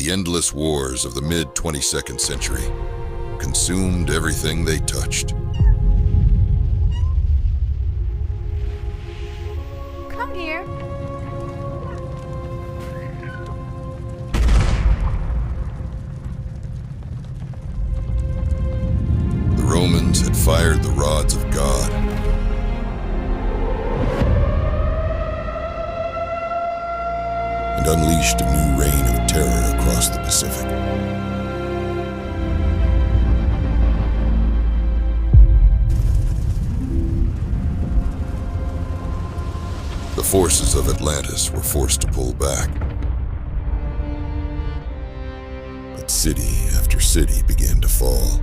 The endless wars of the mid-22nd century consumed everything they touched. Come here. The Romans had fired the rods of God. And unleashed a new reign of terror across the Pacific. The forces of Atlantis were forced to pull back. But city after city began to fall.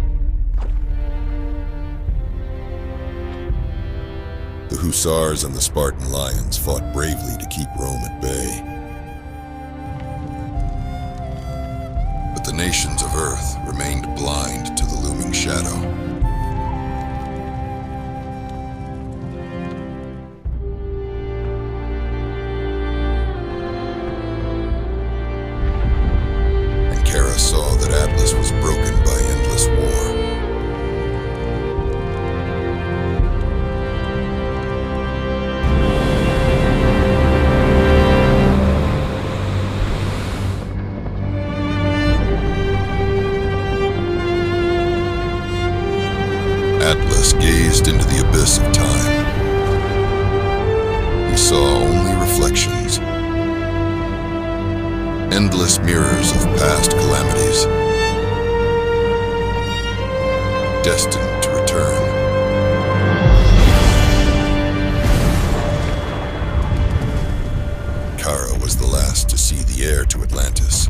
The Hussars and the Spartan Lions fought bravely to keep Rome at bay. But the nations of Earth remained blind to the looming shadow. And Kara saw that Atlas was broken by endless war. Atlas gazed into the abyss of time. He saw only reflections, endless mirrors of past calamities, destined to return. Kara was the last to see the heir to Atlantis.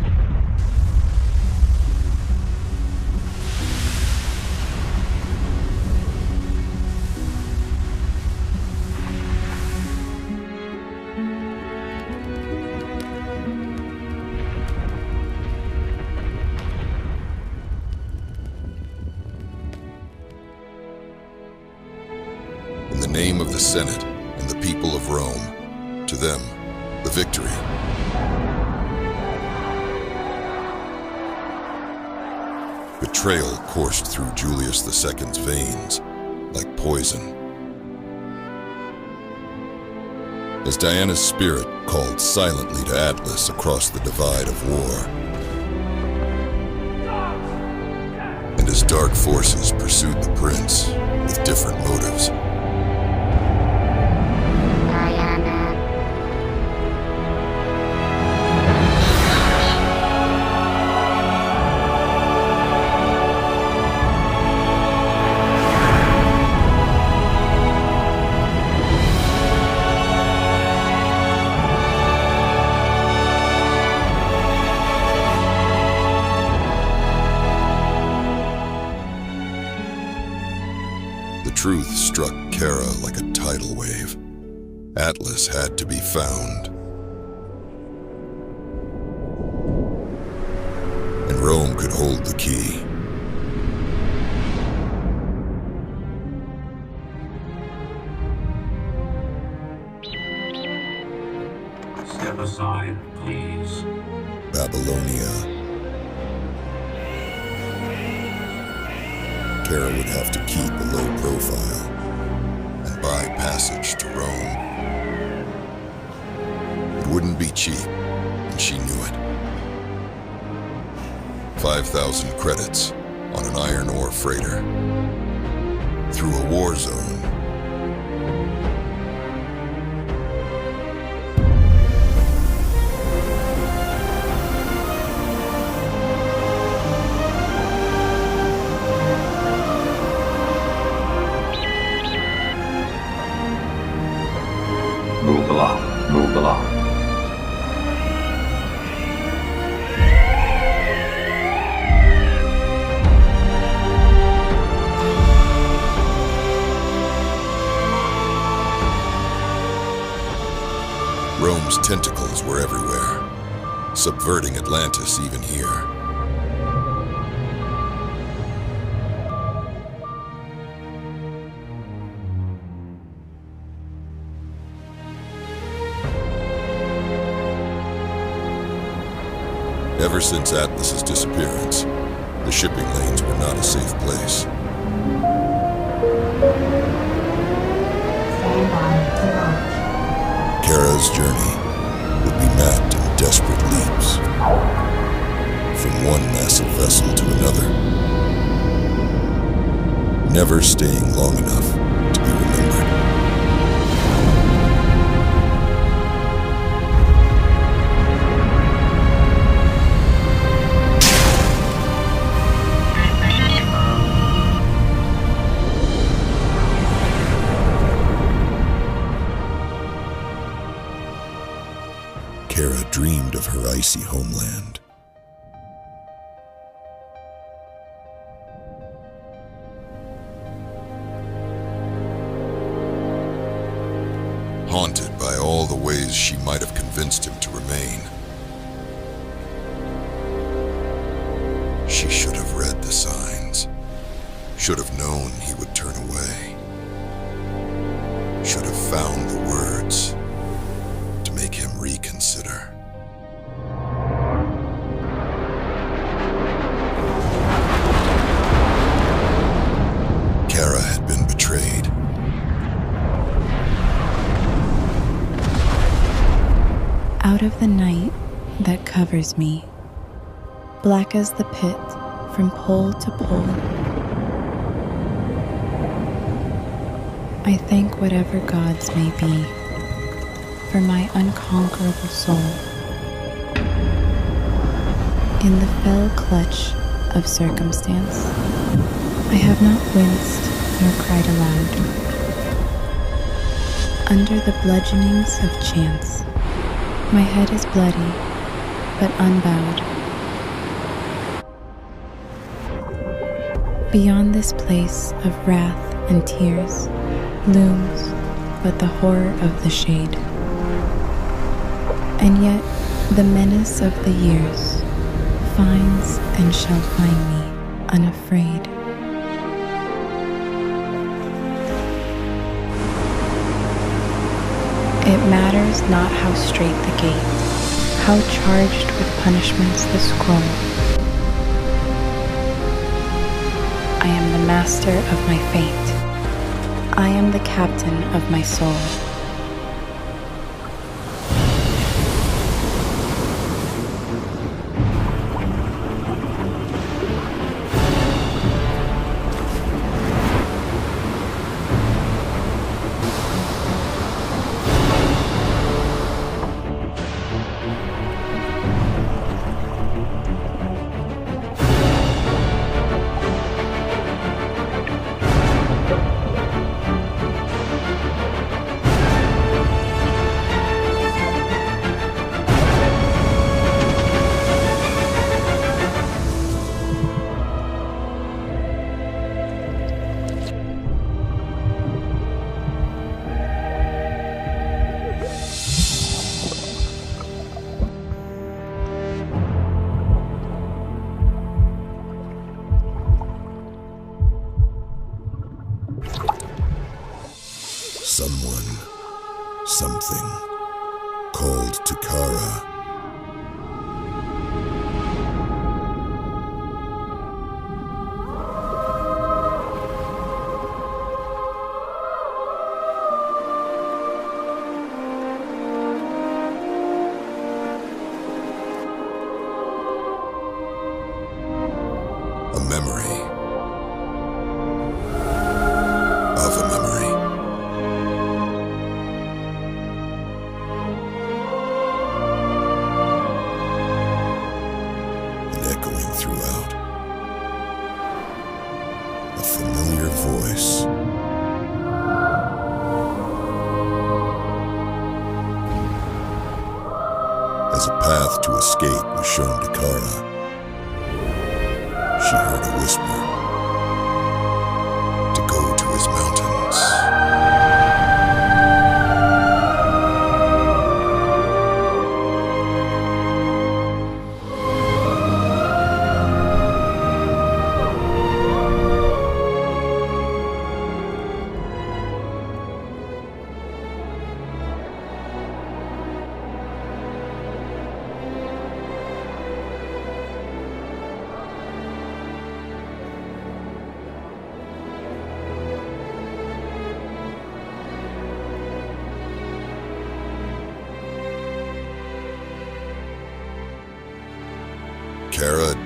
In the name of the Senate and the people of Rome, to them, the victory. Betrayal coursed through Julius II's veins like poison. As Diana's spirit called silently to Atlas across the divide of war, and as dark forces pursued the prince with different motives. The truth struck Kara like a tidal wave. Atlas had to be found. And Rome could hold the key. Step aside, please. Babylonia. Kara would have to keep a low profile and buy passage to Rome. It wouldn't be cheap, and she knew it. 5,000 credits on an iron ore freighter through a war zone. Move along, move along. Rome's tentacles were everywhere, subverting Atlantis even here. Ever since Atlas's disappearance, the shipping lanes were not a safe place. Stand by to launch. Kara's journey would be mapped in desperate leaps, from one massive vessel to another, never staying long enough to be remembered. Kara dreamed of her icy homeland. Haunted by all the ways she might have convinced him to remain. She should have read the signs, should have known he would turn away, should have found the words to make him reconsider. Kara had been betrayed. Out of the night that covers me, black as the pit from pole to pole, I thank whatever gods may be for my unconquerable soul. In the fell clutch of circumstance, I have not winced nor cried aloud. Under the bludgeonings of chance, my head is bloody, but unbowed. Beyond this place of wrath and tears looms but the horror of the shade. And yet the menace of the years finds and shall find me unafraid. It matters not how straight the gate, how charged with punishments the scroll. I am the master of my fate. I am the captain of my soul. Someone, something, called to Kara. A memory of a memory. And echoing throughout, a familiar voice. As a path to escape was shown to Kara, she heard a whisper to go to his mountains.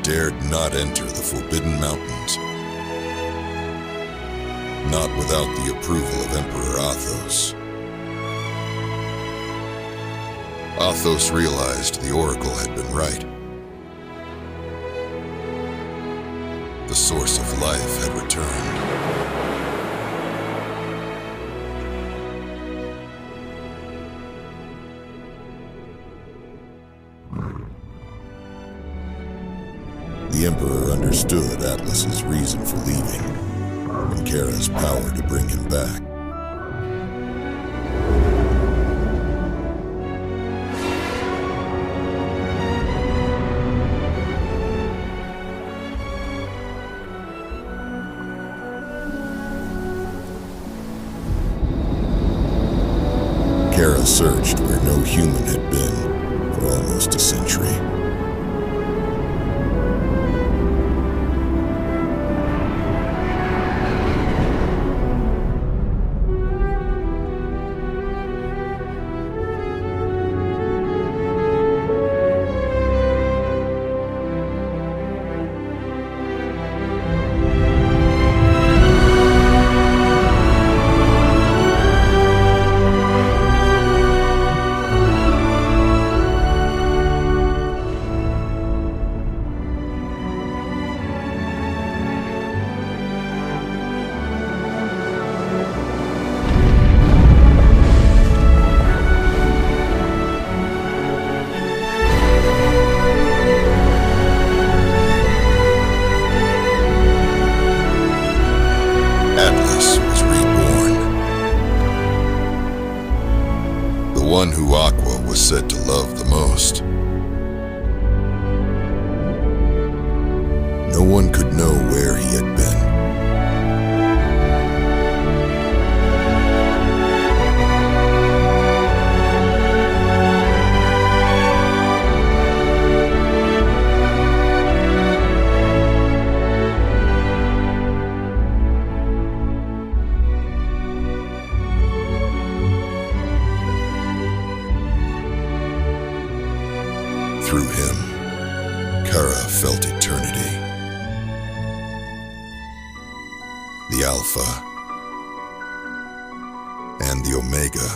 dared not enter the Forbidden Mountains, not without the approval of Emperor Athos. Athos realized the oracle had been right. The source of life had returned. The Emperor understood Atlas's reason for leaving, and Kara's power to bring him back. Kara searched where no human had been for almost a century. Atlas was reborn. The one who Aqua was said to love the most. No one could know where he had been. Through him, Kara felt eternity. The Alpha and the Omega